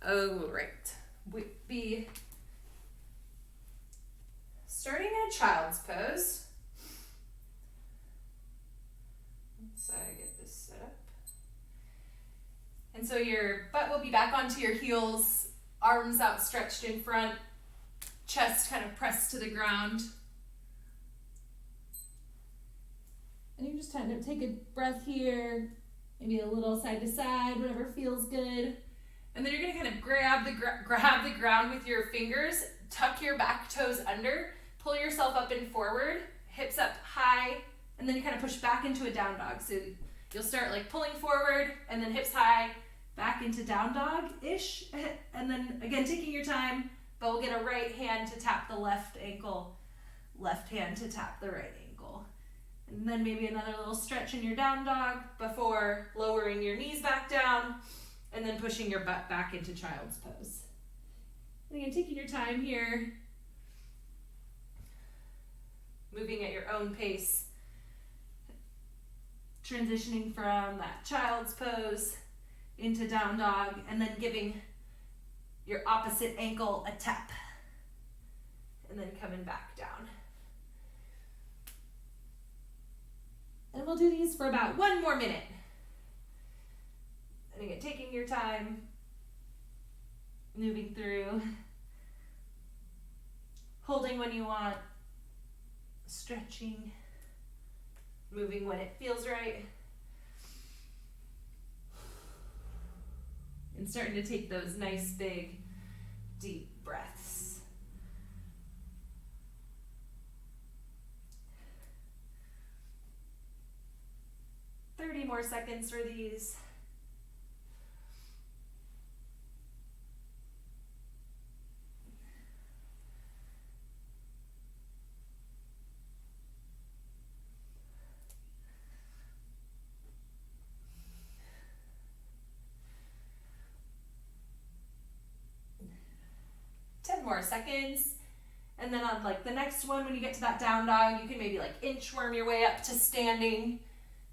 Oh, right. We'd be starting in a child's pose. So I get this set up. And so your butt will be back onto your heels, arms outstretched in front, chest kind of pressed to the ground. And you just kind of take a breath here, maybe a little side to side, whatever feels good. And then you're gonna kind of grab the ground with your fingers, tuck your back toes under, pull yourself up and forward, hips up high, and then you kind of push back into a down dog. So you'll start like pulling forward and then hips high, back into down dog-ish. And then again, taking your time, but we'll get a right hand to tap the left ankle, left hand to tap the right ankle. And then maybe another little stretch in your down dog before lowering your knees back down and then pushing your butt back into child's pose. And again, taking your time here, moving at your own pace, transitioning from that child's pose into down dog, and then giving your opposite ankle a tap, and then coming back down. And we'll do these for about 1 more minute. And again, taking your time, moving through, holding when you want, stretching, moving when it feels right, and starting to take those nice big deep breaths. "30 more seconds for these. More seconds. And then on like the next one, when you get to that down dog, you can maybe like inchworm your way up to standing,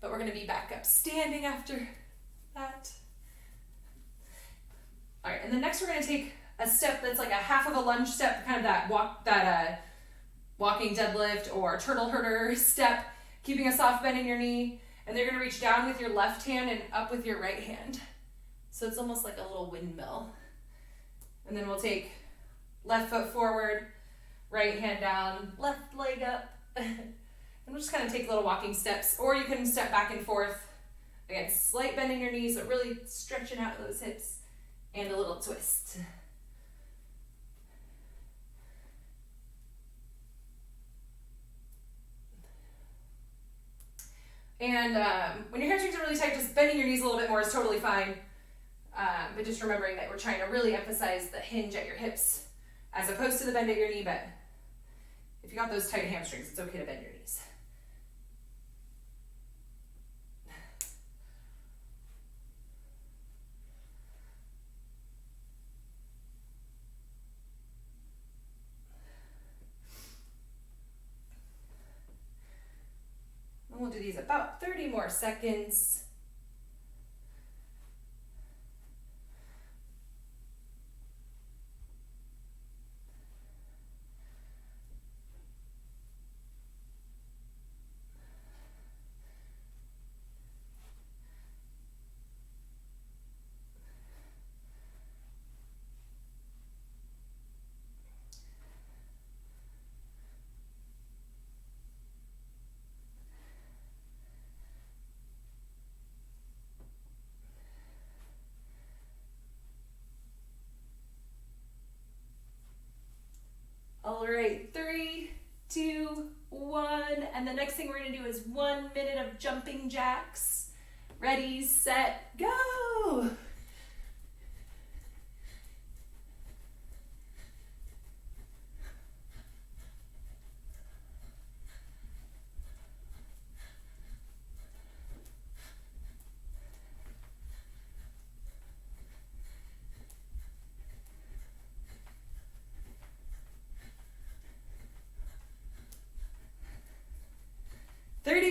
but we're going to be back up standing after that. All right, and then next we're going to take a step that's like a half of a lunge step, kind of that walking deadlift or turtle herder step, keeping a soft bend in your knee, and they're going to reach down with your left hand and up with your right hand. So it's almost like a little windmill. And then we'll take left foot forward, right hand down, left leg up. And we'll just kind of take little walking steps, or you can step back and forth. Again, slight bend in your knees, but really stretching out those hips, and a little twist. And when your hamstrings are really tight, just bending your knees a little bit more is totally fine. But just remembering that we're trying to really emphasize the hinge at your hips as opposed to the bend at your knee. But if you got those tight hamstrings, it's okay to bend your knees. And we'll do these about 30 more seconds. All right, 3, 2, 1. And the next thing we're gonna do is 1 minute of jumping jacks. Ready, set, go.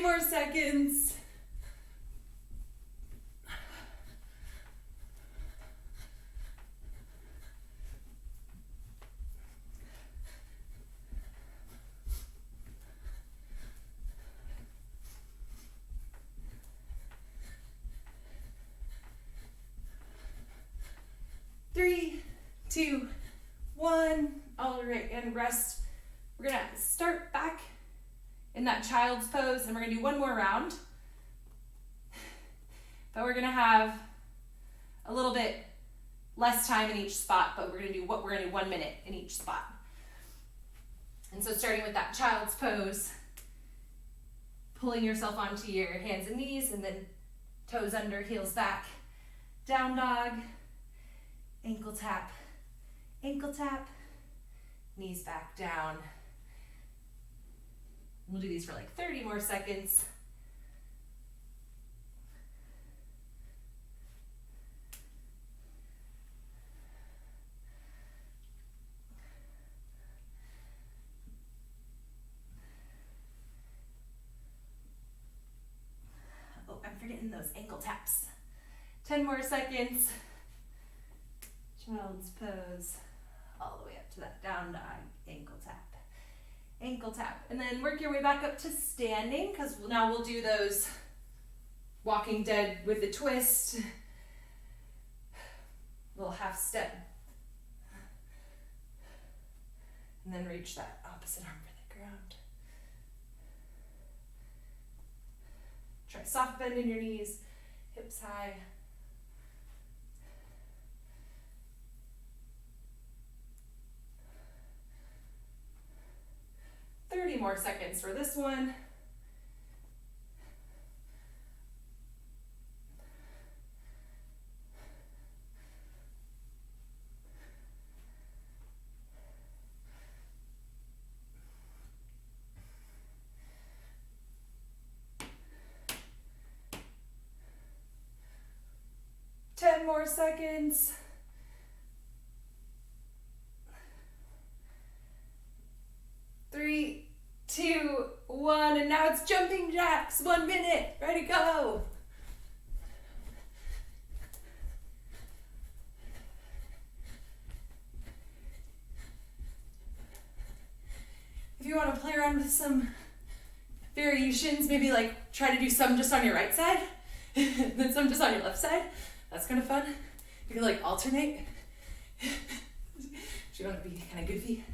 More seconds. 3, 2, 1. All right, and rest. We're gonna start back in that child's pose, and we're gonna do one more round. But we're gonna have a little bit less time in each spot, but we're gonna do 1 minute in each spot. And so starting with that child's pose, pulling yourself onto your hands and knees, and then toes under, heels back, down dog, ankle tap, knees back down. We'll do these for like 30 more seconds. Oh, I'm forgetting those ankle taps. 10 more seconds. Child's pose, all the way up to that down dog, ankle tap, and then work your way back up to standing, because now we'll do those Walking Dead with the twist, little half step, and then reach that opposite arm for the ground. Try soft bend in your knees, hips high. More seconds for this one. Ten more seconds. 3, 2, 1, and now it's jumping jacks. 1 minute, ready, go. If you want to play around with some variations, maybe like try to do some just on your right side, then some just on your left side. That's kind of fun. You can like alternate. If you want to be kind of goofy.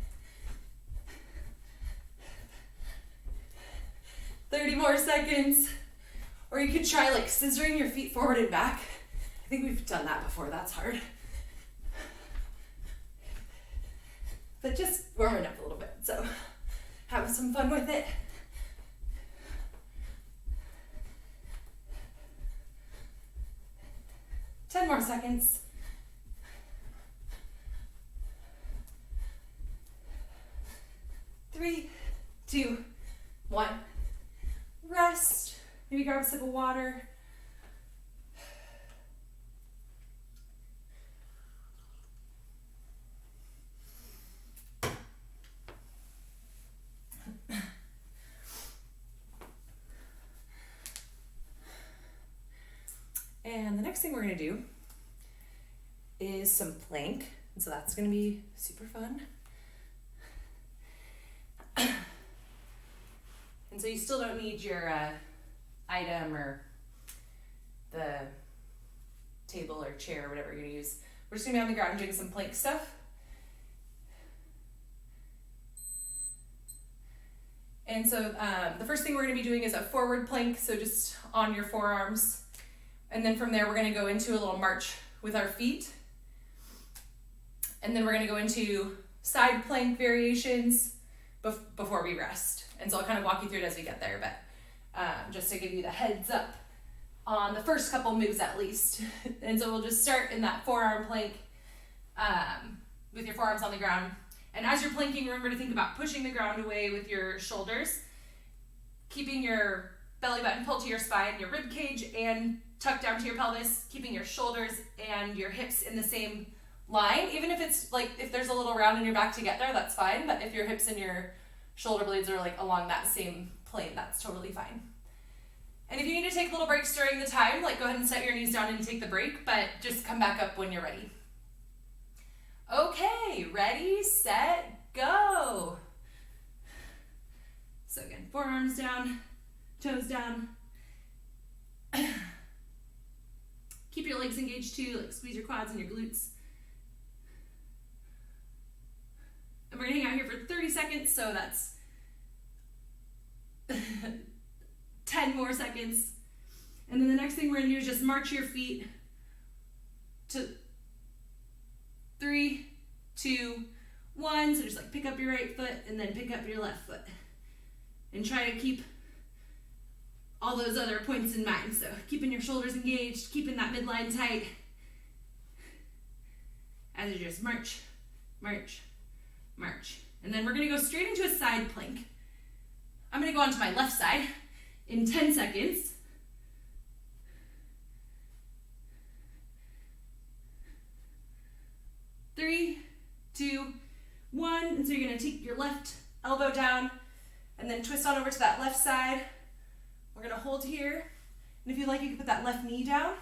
30 more seconds. Or you could try like scissoring your feet forward and back. I think we've done that before, that's hard. But just warming up a little bit, so have some fun with it. Ten more seconds. Three, 2, 1. Rest. Maybe grab a sip of water. And the next thing we're going to do is some plank. And so that's going to be super fun. And so you still don't need your item or the table or chair or whatever you're going to use. We're just going to be on the ground doing some plank stuff. And so the first thing we're going to be doing is a forward plank, so just on your forearms. And then from there, we're going to go into a little march with our feet. And then we're going to go into side plank variations before we rest. And so I'll kind of walk you through it as we get there, but just to give you the heads up on the first couple moves at least. And so we'll just start in that forearm plank with your forearms on the ground. And as you're planking, remember to think about pushing the ground away with your shoulders, keeping your belly button pulled to your spine, your rib cage, and tucked down to your pelvis, keeping your shoulders and your hips in the same line. Even if it's like, if there's a little round in your back to get there, that's fine. But if your hips and your shoulder blades are like along that same plane, that's totally fine. And if you need to take little breaks during the time, like go ahead and set your knees down and take the break, but just come back up when you're ready. Okay, ready, set, go. So again, forearms down, toes down. Keep your legs engaged too, like squeeze your quads and your glutes. And we're gonna hang out here for 30 seconds, so that's 10 more seconds. And then the next thing we're gonna do is just march your feet to 3, 2, 1. So just like pick up your right foot and then pick up your left foot. And try to keep all those other points in mind. So keeping your shoulders engaged, keeping that midline tight. As you just march, march, march. And then we're gonna go straight into a side plank. I'm gonna go onto my left side in 10 seconds. 3, 2, 1. And so you're gonna take your left elbow down and then twist on over to that left side. We're gonna hold here. And if you like, you can put that left knee down.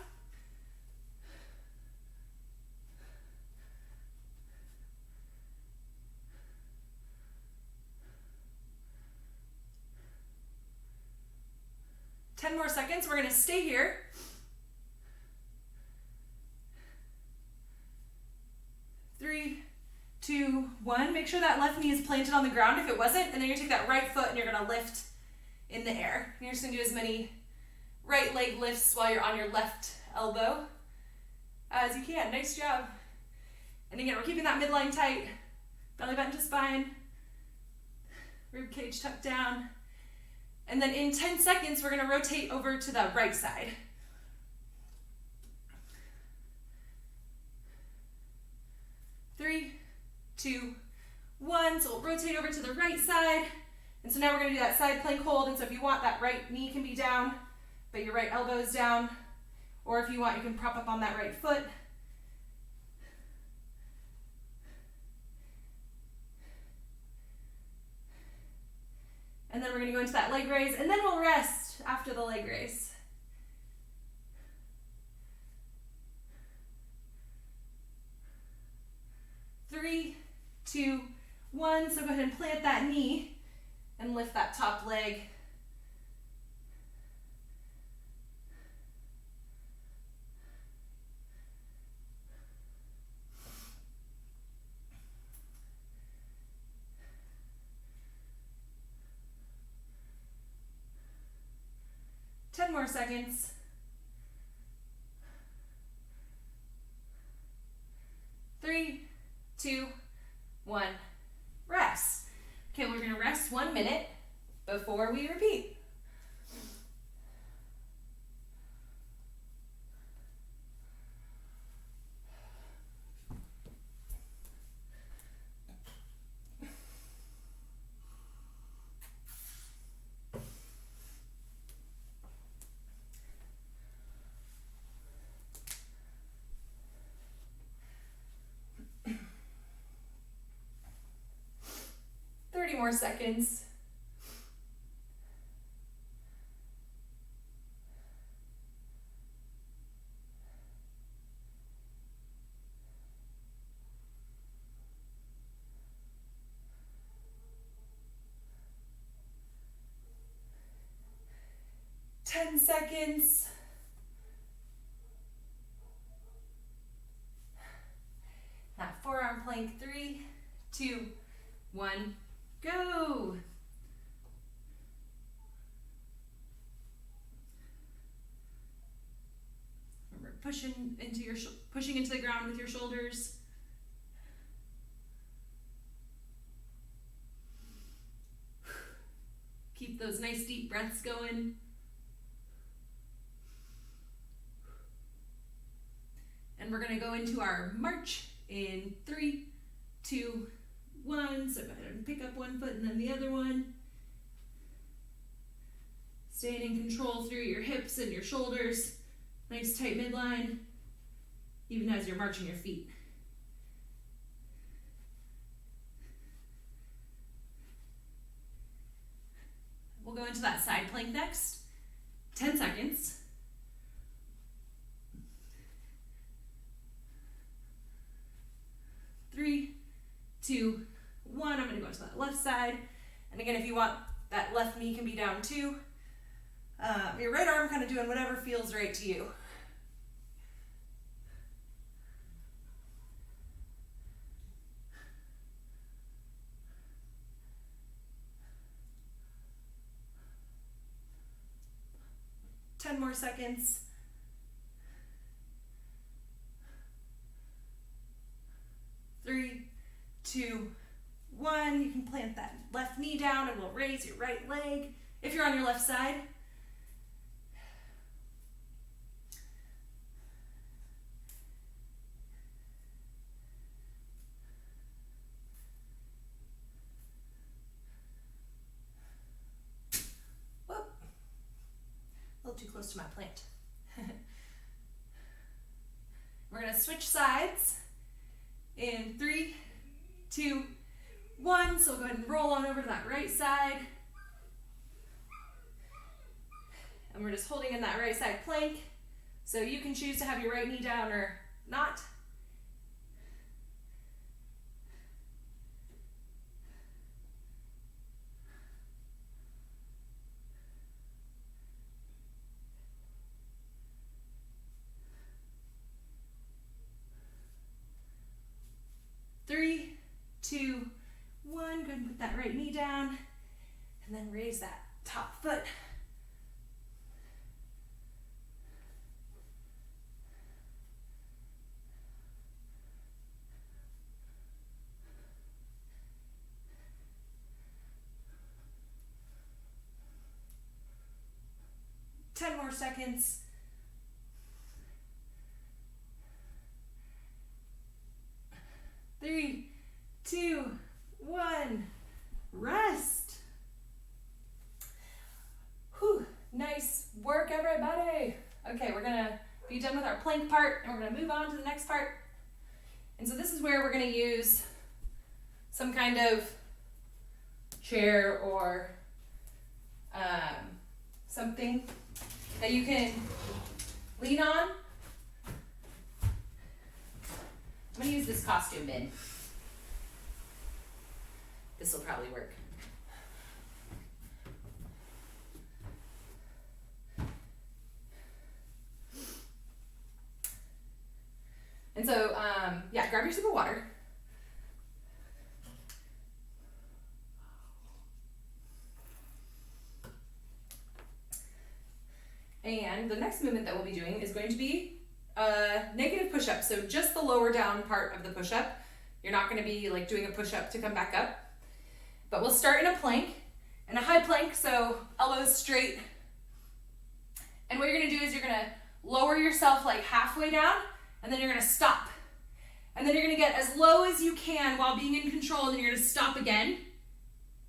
Ten more seconds. We're gonna stay here. 3, 2, 1. Make sure that left knee is planted on the ground if it wasn't, and then you're gonna take that right foot and you're gonna lift in the air. And you're just gonna do as many right leg lifts while you're on your left elbow as you can. Nice job. And again, we're keeping that midline tight, belly button to spine, rib cage tucked down. And then in 10 seconds, we're gonna rotate over to the right side. 3, 2, 1. So we'll rotate over to the right side. And so now we're gonna do that side plank hold. And so if you want, that right knee can be down, but your right elbow is down. Or if you want, you can prop up on that right foot. And then we're gonna go into that leg raise, and then we'll rest after the leg raise. Three, 2, 1. So go ahead and plant that knee and lift that top leg. Ten more seconds. 3, 2, 1. Rest. Okay, we're gonna rest 1 minute before we repeat. More seconds. Ten seconds. Now forearm plank. 3, 2, 1. Go. Remember, pushing into the ground with your shoulders. Keep those nice deep breaths going. And we're going to go into our march in 3, 2, 1. So go ahead and pick up one foot and then the other one. Staying in control through your hips and your shoulders. Nice tight midline, even as you're marching your feet. We'll go into that side plank next. 10 seconds. 3, 2, 1. I'm going to go to that left side. And again, if you want, that left knee can be down too. Your right arm kind of doing whatever feels right to you. more seconds. 3, 2, 1. You can plant that left knee down and we'll raise your right leg if you're on your left side. Whoop. A little too close to my plant. We're going to switch sides in 3, 2, 1. So we'll go ahead and roll on over to that right side. And we're just holding in that right side plank. So you can choose to have your right knee down or not. Three, 2, 1. Go ahead and put that right knee down and then raise that top foot. Ten more seconds. 3, 2, 1. Rest. Whew. Nice work, everybody. Okay, we're gonna be done with our plank part and we're gonna move on to the next part. And so this is where we're gonna use some kind of chair or something that you can lean on. I'm gonna use this costume bin. This will probably work. And so, yeah, grab your sip of water. And the next movement that we'll be doing is going to be a negative push-up. So just the lower down part of the push-up. You're not going to be like doing a push-up to come back up. But we'll start in a plank, in a high plank, so elbows straight. And what you're going to do is you're going to lower yourself like halfway down, and then you're going to stop. And then you're going to get as low as you can while being in control, and then you're going to stop again.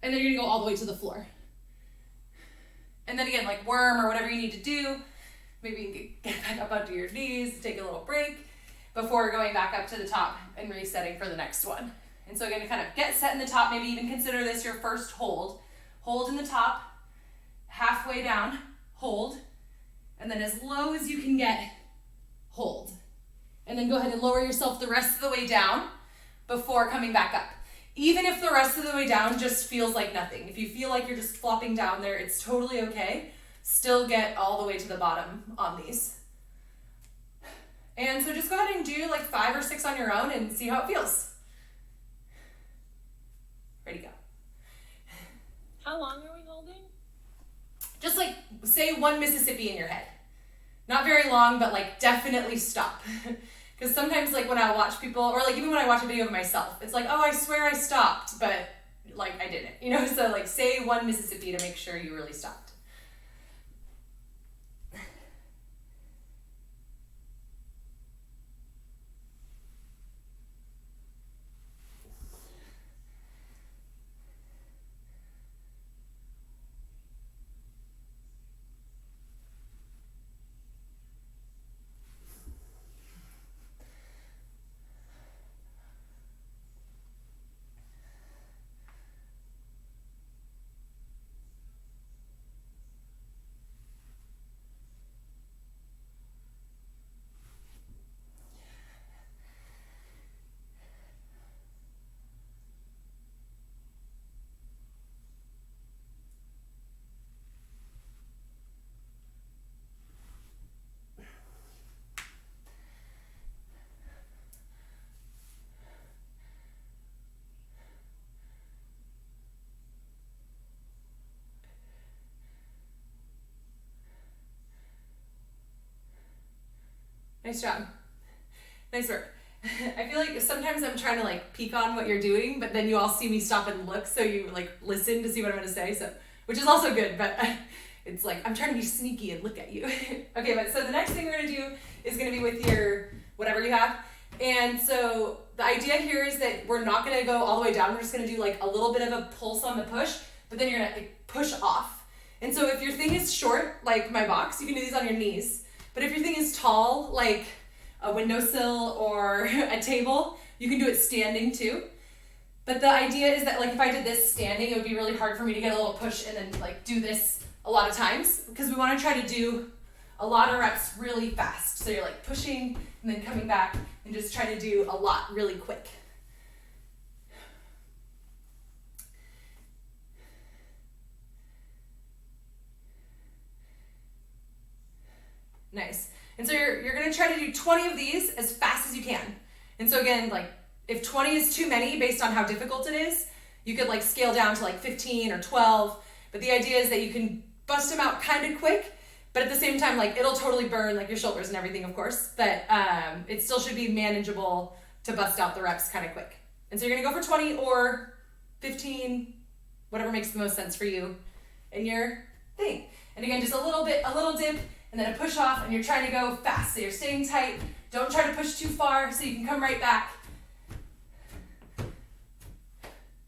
And then you're going to go all the way to the floor. And then again, like worm or whatever you need to do. Maybe you can get back up onto your knees, take a little break before going back up to the top and resetting for the next one. And so again, to kind of get set in the top, maybe even consider this your first hold. Hold in the top, halfway down, hold, and then as low as you can get, hold. And then go ahead and lower yourself the rest of the way down before coming back up. Even if the rest of the way down just feels like nothing. If you feel like you're just flopping down there, it's totally okay. Still get all the way to the bottom on these. And so just go ahead and do like 5 or 6 on your own and see how it feels. Ready, go. How long are we holding? Just like say 1 Mississippi in your head. Not very long, but like definitely stop. Because sometimes like when I watch people, or like even when I watch a video of myself, it's like, oh, I swear I stopped, but like I didn't, you know? So like say 1 Mississippi to make sure you really stopped. Nice job. Nice work. I feel like sometimes I'm trying to like peek on what you're doing, but then you all see me stop and look, so you like listen to see what I'm gonna say, so which is also good, but it's like I'm trying to be sneaky and look at you. Okay, but so the next thing we're gonna do is gonna be with your whatever you have. And so the idea here is that we're not gonna go all the way down, we're just gonna do like a little bit of a pulse on the push, but then you're gonna like, push off. And so if your thing is short, like my box, you can do these on your knees. But if your thing is tall, like a windowsill or a table, you can do it standing too. But the idea is that like if I did this standing, it would be really hard for me to get a little push and then like do this a lot of times, because we want to try to do a lot of reps really fast. So you're like pushing and then coming back and just trying to do a lot really quick. Nice. And so you're gonna try to do 20 of these as fast as you can. And so again, like if 20 is too many based on how difficult it is, you could like scale down to like 15 or 12. But the idea is that you can bust them out kind of quick, but at the same time, like it'll totally burn like your shoulders and everything, of course, but it still should be manageable to bust out the reps kind of quick. And so you're gonna go for 20 or 15, whatever makes the most sense for you in your thing. And again, just a little dip, and then a push off, and you're trying to go fast. So you're staying tight. Don't try to push too far so you can come right back.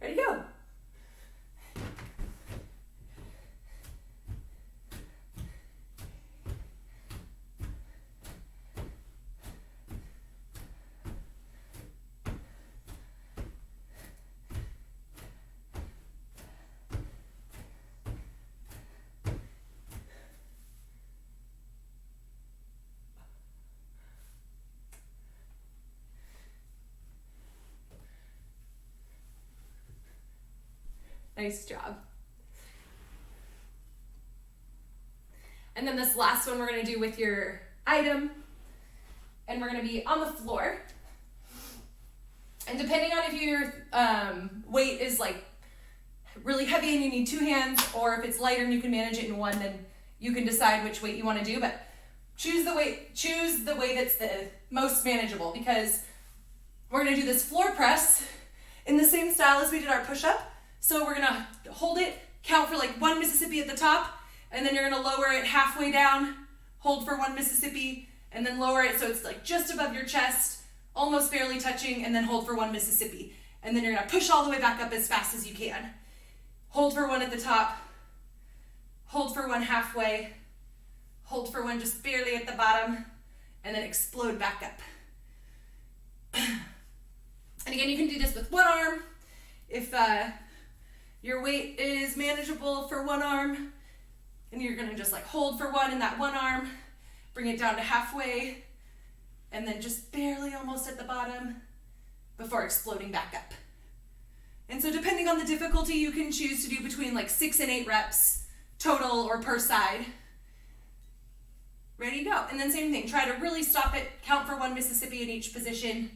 Ready, go. Nice job. And then this last one we're gonna do with your item, and we're gonna be on the floor. And depending on if your weight is like really heavy and you need two hands, or if it's lighter and you can manage it in one, then you can decide which weight you wanna do, but choose the way that's the most manageable, because we're gonna do this floor press in the same style as we did our push-up. So we're gonna hold it, count for like 1 Mississippi at the top, and then you're gonna lower it halfway down, hold for 1 Mississippi, and then lower it so it's like just above your chest, almost barely touching, and then hold for 1 Mississippi. And then you're gonna push all the way back up as fast as you can. Hold for 1 at the top, hold for 1 halfway, hold for 1 just barely at the bottom, and then explode back up. And again, you can do this with one arm. If your weight is manageable for one arm, and you're gonna just like hold for 1 in that one arm, bring it down to halfway, and then just barely almost at the bottom before exploding back up. And so depending on the difficulty, you can choose to do between like 6 and 8 reps total or per side. Ready to go. And then same thing, try to really stop it, count for 1 Mississippi in each position.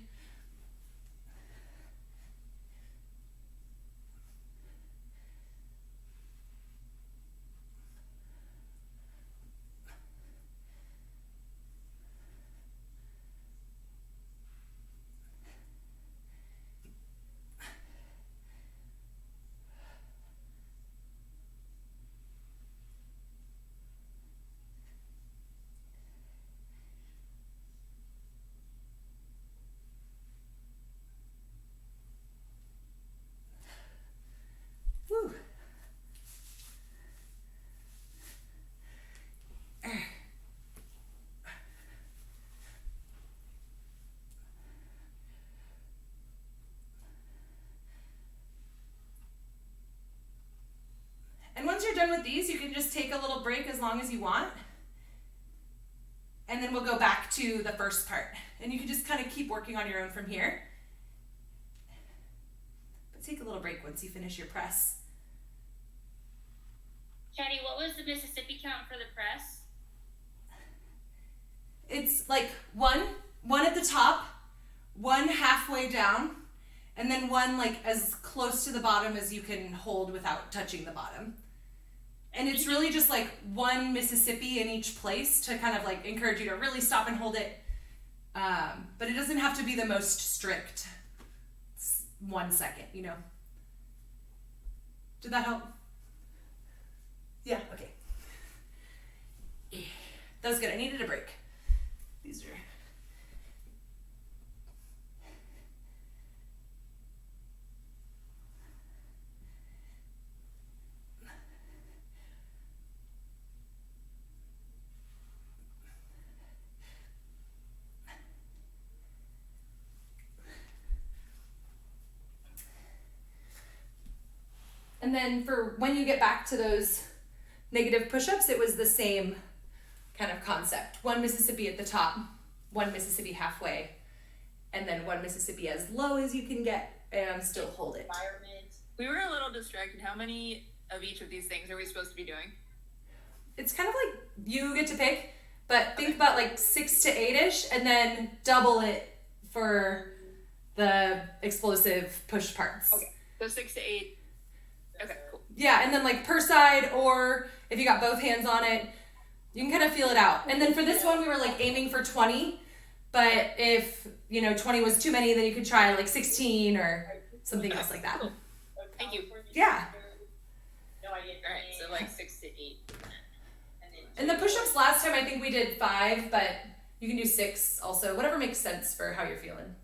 Woo. And once you're done with these, you can just take a little break as long as you want. And then we'll go back to the first part. And you can just kind of keep working on your own from here. But take a little break once you finish your press. Chardy, what was the Mississippi count for the press? It's like one at the top, 1 halfway down, and then 1 like as close to the bottom as you can hold without touching the bottom. And it's really just like 1 Mississippi in each place to kind of like encourage you to really stop and hold it But it doesn't have to be the most strict 1 second, you know. Did that help? Yeah, okay. That was good. I needed a break. These are... And then for when you get back to those negative push-ups, it was the same kind of concept. 1 Mississippi at the top, 1 Mississippi halfway, and then 1 Mississippi as low as you can get and still hold it. We were a little distracted. How many of each of these things are we supposed to be doing? It's kind of like you get to pick, but think about like 6 to 8-ish and then double it for the explosive push parts. Okay, so 6 to 8. Okay, cool. Yeah, and then like per side, or if you got both hands on it, you can kind of feel it out. And then for this one, we were like aiming for 20, but if, 20 was too many, then you could try like 16 or something else like that. Cool. Thank you. Yeah. No, I didn't. Alright, so like 6 to 8. And the push-ups last time, I think we did 5, but you can do 6 also, whatever makes sense for how you're feeling.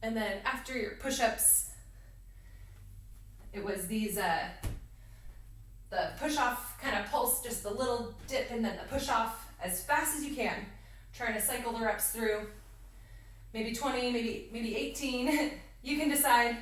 And then after your push-ups, it was these, the push-off kind of pulse, just the little dip and then the push-off as fast as you can. Trying to cycle the reps through. Maybe 20, maybe 18. You can decide.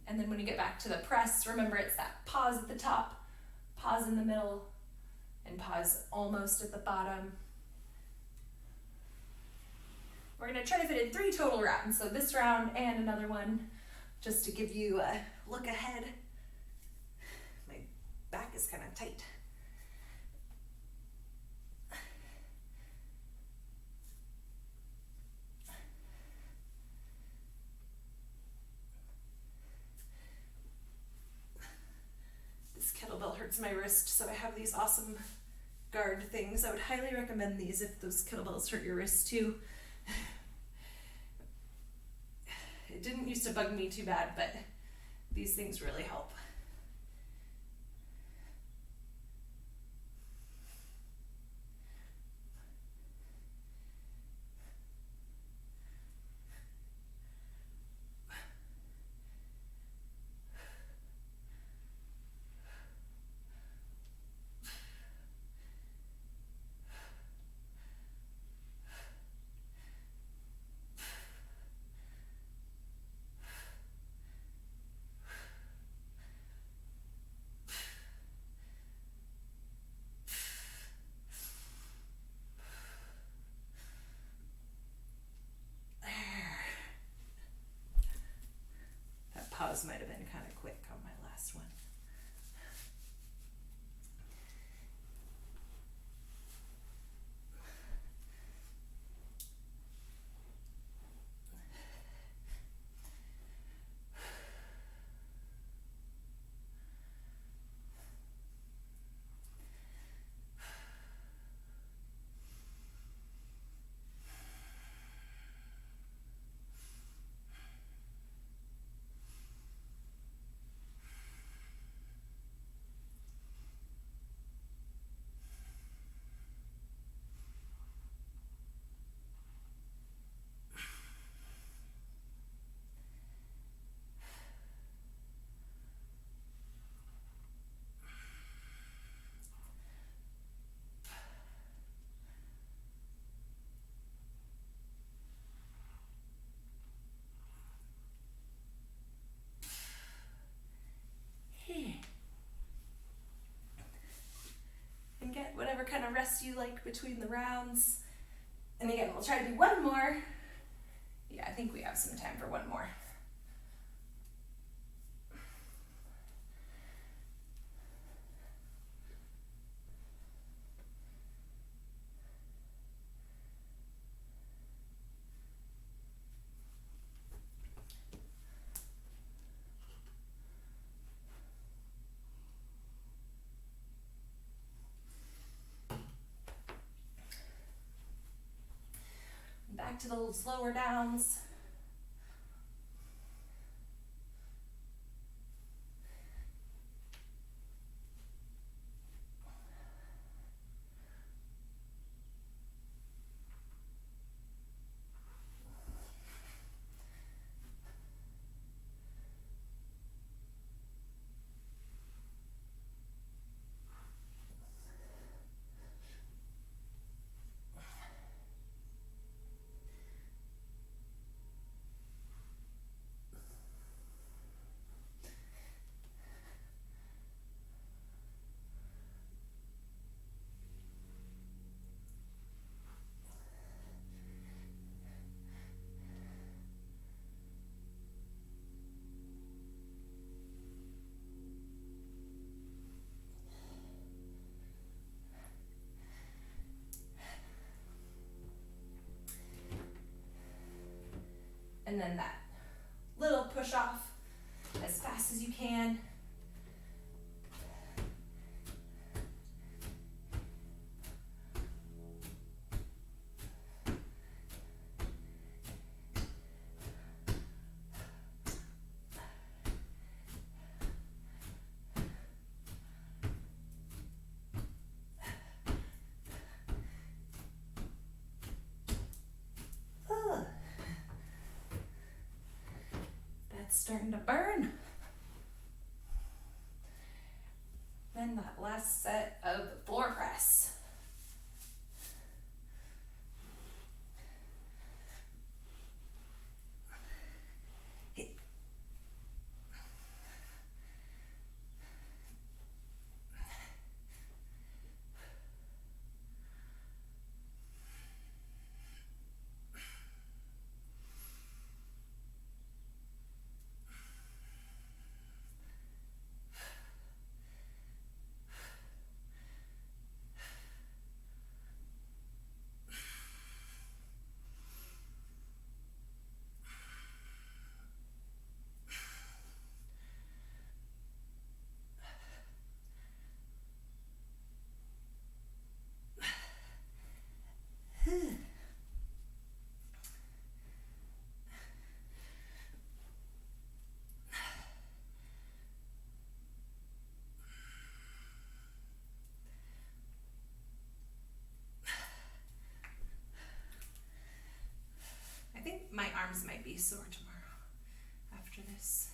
And then when you get back to the press, remember it's that pause at the top, pause in the middle, and pause almost at the bottom. We're gonna try to fit in 3 total rounds. So this round and another one, just to give you a look ahead. My back is kind of tight. Kettlebell hurts my wrist, so I have these awesome guard things. I would highly recommend these if those kettlebells hurt your wrist too. It didn't used to bug me too bad, but these things really help. pause might have been kind of quick on my last one. And get whatever kind of rest you like between the rounds. And again, we'll try to do one more. Yeah, I think we have some time for one more. Back to those lower downs. And then that little push off as fast as you can. Starting to burn. Then that last set of the floor press. I think my arms might be sore tomorrow after this.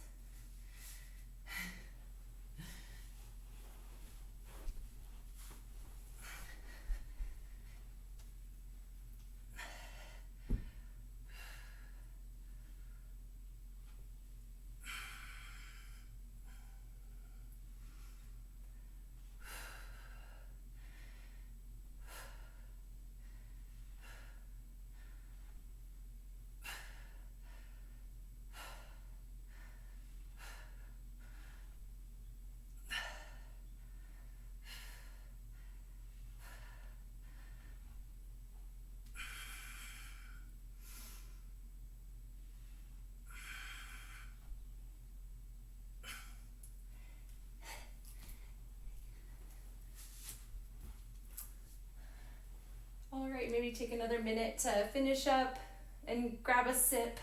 take another minute to finish up and grab a sip.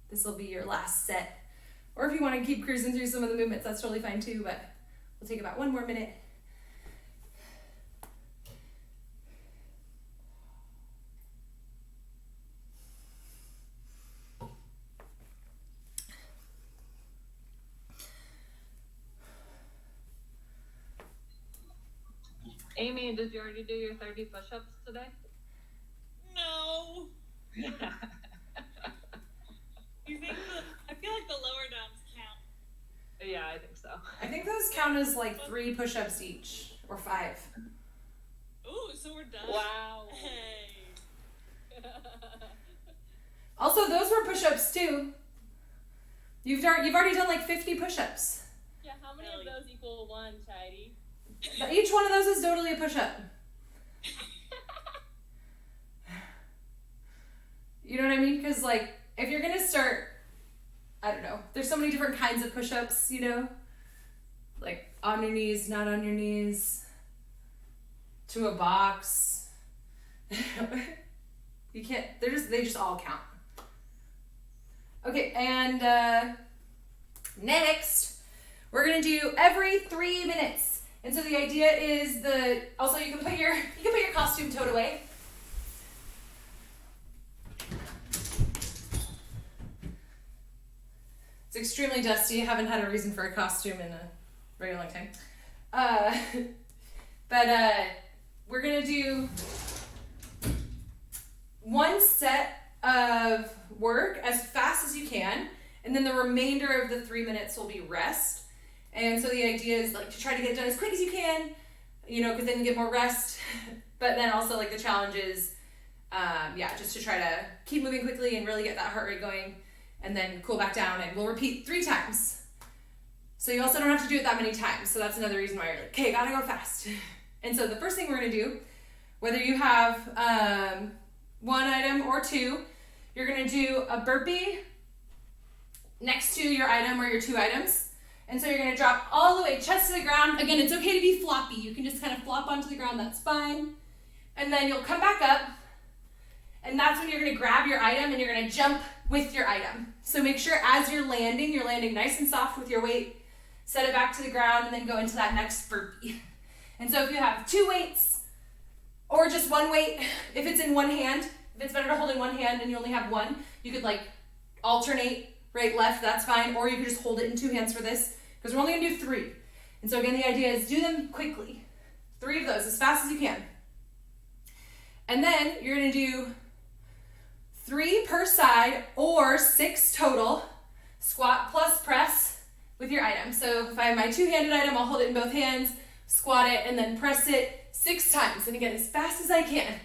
This will be your last set. Or if you want to keep cruising through some of the movements, that's totally fine too, but we'll take about one more minute. Amy, did you already do your 30 push-ups today? No. You think I feel like the lower downs count. Yeah, I think so. I think those count as like 3 push-ups each, or 5. Ooh, so we're done. Wow. Hey. Also, those were push-ups too. You've already done like 50 push-ups. Yeah, how many of those equal 1, Chardy? Each one of those is totally a push-up. You know what I mean? Because like, if you're gonna start, I don't know, there's so many different kinds of push-ups, you know? Like on your knees, not on your knees, to a box. You can't, they just all count. Okay, and next, we're gonna do every 3 minutes. And so the idea is also you can put your costume tote away. It's extremely dusty. I haven't had a reason for a costume in a very long time. But we're gonna do 1 set of work as fast as you can, and then the remainder of the 3 minutes will be rest. And so the idea is like to try to get it done as quick as you can, you know, because then you get more rest. But then also like the challenge is, just to try to keep moving quickly and really get that heart rate going, and then cool back down. And we'll repeat 3 times. So you also don't have to do it that many times. So that's another reason why you're like, okay, gotta go fast. And so the first thing we're gonna do, whether you have 1 item or 2, you're gonna do a burpee next to your item or your 2 items. And so you're gonna drop all the way chest to the ground. Again, it's okay to be floppy. You can just kind of flop onto the ground, that's fine. And then you'll come back up, and that's when you're gonna grab your item and you're gonna jump with your item. So make sure as you're landing nice and soft with your weight, set it back to the ground, and then go into that next burpee. And so if you have 2 weights or just 1 weight, if it's in one hand, if it's better to hold in one hand and you only have 1, you could like alternate right, left, that's fine. Or you could just hold it in 2 hands for this, because we're only gonna do 3. And so again, the idea is do them quickly. 3 of those, as fast as you can. And then you're gonna do 3 per side or 6 total, squat plus press with your item. So if I have my 2-handed item, I'll hold it in both hands, squat it, and then press it 6 times. And again, as fast as I can.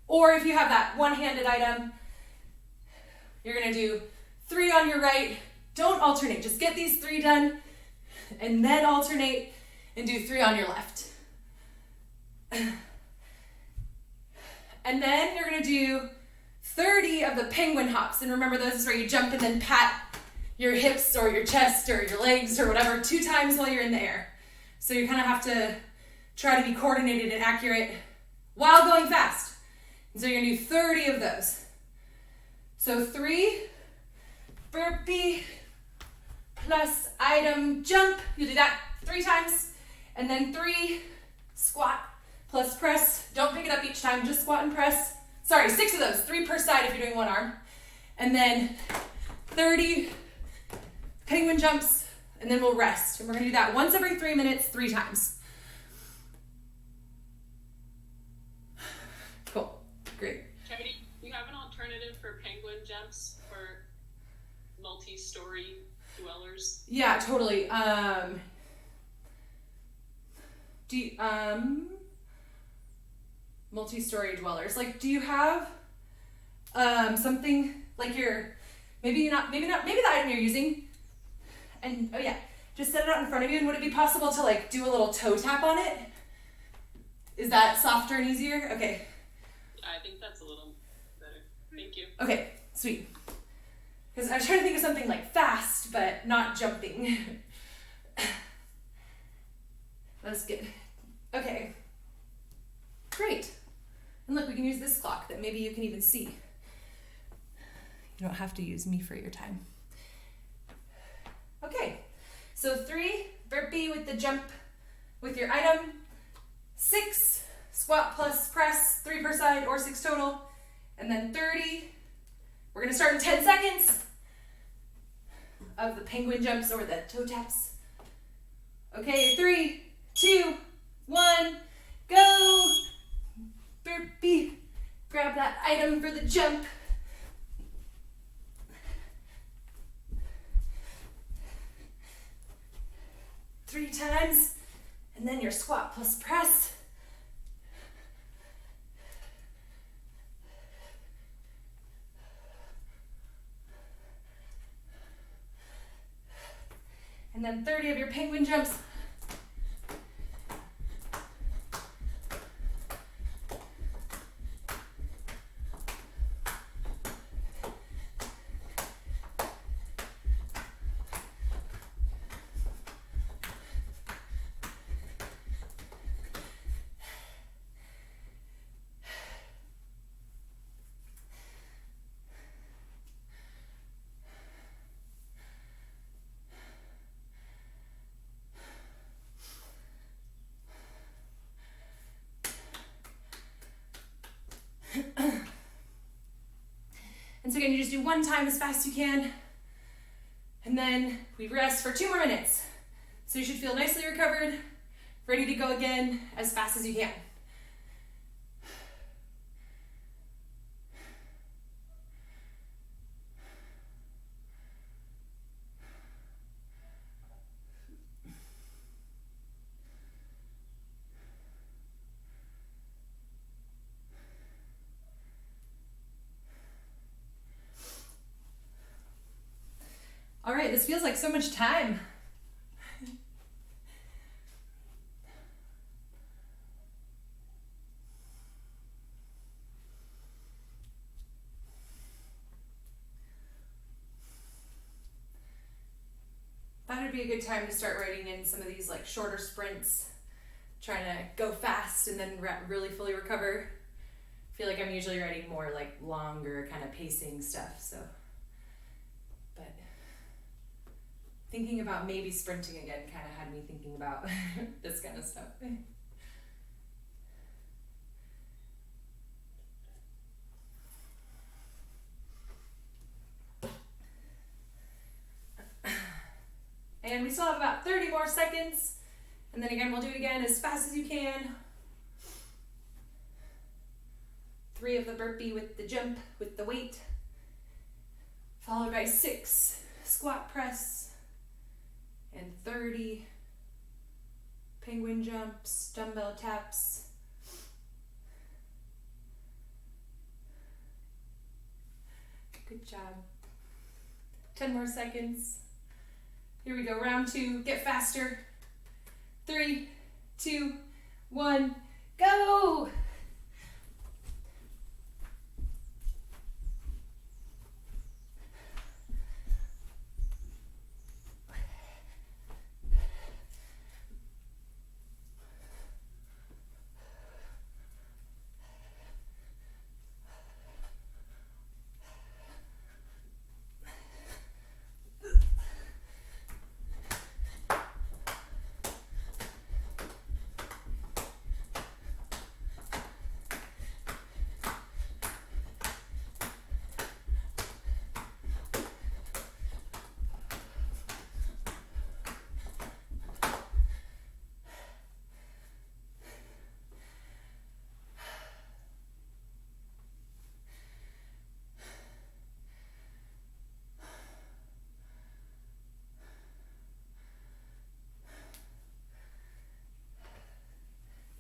Or if you have that 1-handed item, you're gonna do 3 on your right. Don't alternate, just get these 3 done and then alternate and do 3 on your left. And then you're gonna do 30 of the penguin hops. And remember, those is where you jump and then pat your hips or your chest or your legs or whatever 2 times while you're in the air. So you kind of have to try to be coordinated and accurate while going fast. And so you're gonna do 30 of those. So 3 burpee plus item jump. You do that 3 times. And then 3 squat plus press. Don't pick it up each time, just squat and press. Sorry, 6 of those, 3 per side if you're doing 1 arm. And then 30 penguin jumps, and then we'll rest. And we're gonna do that once every 3 minutes, 3 times. Cool, great. Chardy, do you have an alternative for penguin jumps for multi-story dwellers? Yeah, totally. Multi-story dwellers. Like, do you have something like maybe the item you're using, and oh yeah, just set it out in front of you, and would it be possible to like do a little toe tap on it? Is that softer and easier? Okay. I think that's a little better. Thank you. Okay, sweet. Because I was trying to think of something like fast, but not jumping. That's good. Okay. Great. And look, we can use this clock that maybe you can even see. You don't have to use me for your time. Okay, so 3, burpee with the jump with your item, 6, squat plus press, 3 per side or 6 total, and then 30. We're gonna start in 10 seconds of the penguin jumps or the toe taps. Okay, 3, 2, 1, go! Burpee, grab that item for the jump. Three times, and then your squat plus press. And then 30 of your penguin jumps. And so again, you just do 1 time as fast as you can, and then we rest for 2 more minutes. So you should feel nicely recovered, ready to go again as fast as you can. All right, this feels like so much time. That would be a good time to start writing in some of these like shorter sprints, trying to go fast and then really fully recover. I feel like I'm usually writing more like longer kind of pacing stuff, so. But thinking about maybe sprinting again kind of had me thinking about this kind of stuff. And we still have about 30 more seconds. And then again, we'll do it again as fast as you can. 3 of the burpee with the jump with the weight. Followed by 6 squat press. And 30 penguin jumps, dumbbell taps. Good job. 10 more seconds. Here we go, round 2, get faster. 3, 2, 1, go!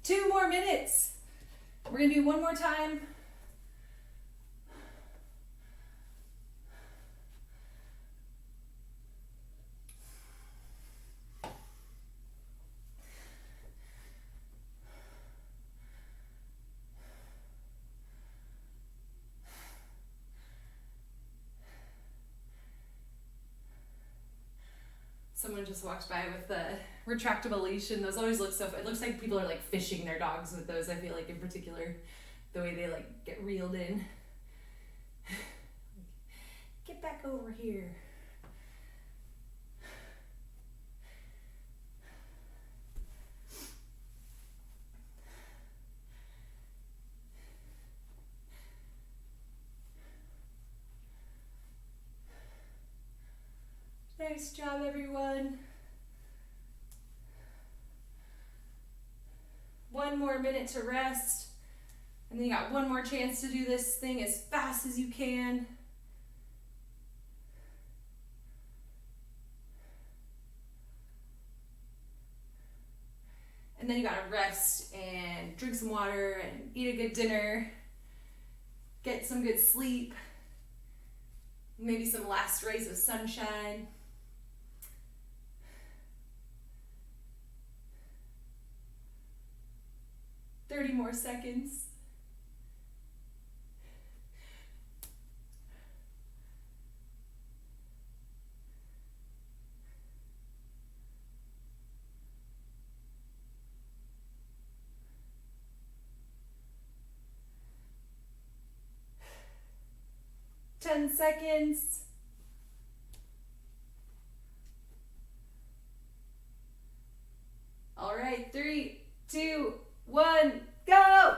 Two more minutes. We're gonna do one more time. Someone just walked by with a retractable leash, and those always look so fun. It looks like people are like fishing their dogs with those. I feel like, in particular, the way they like get reeled in. Get back over here. Nice job, everyone. 1 more minute to rest, and then you got 1 more chance to do this thing as fast as you can. And then you gotta rest and drink some water and eat a good dinner, get some good sleep, maybe some last rays of sunshine. 30 more seconds. Ten seconds. All right, 3, 2, 1, go!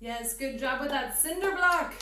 Yes, good job with that cinder block.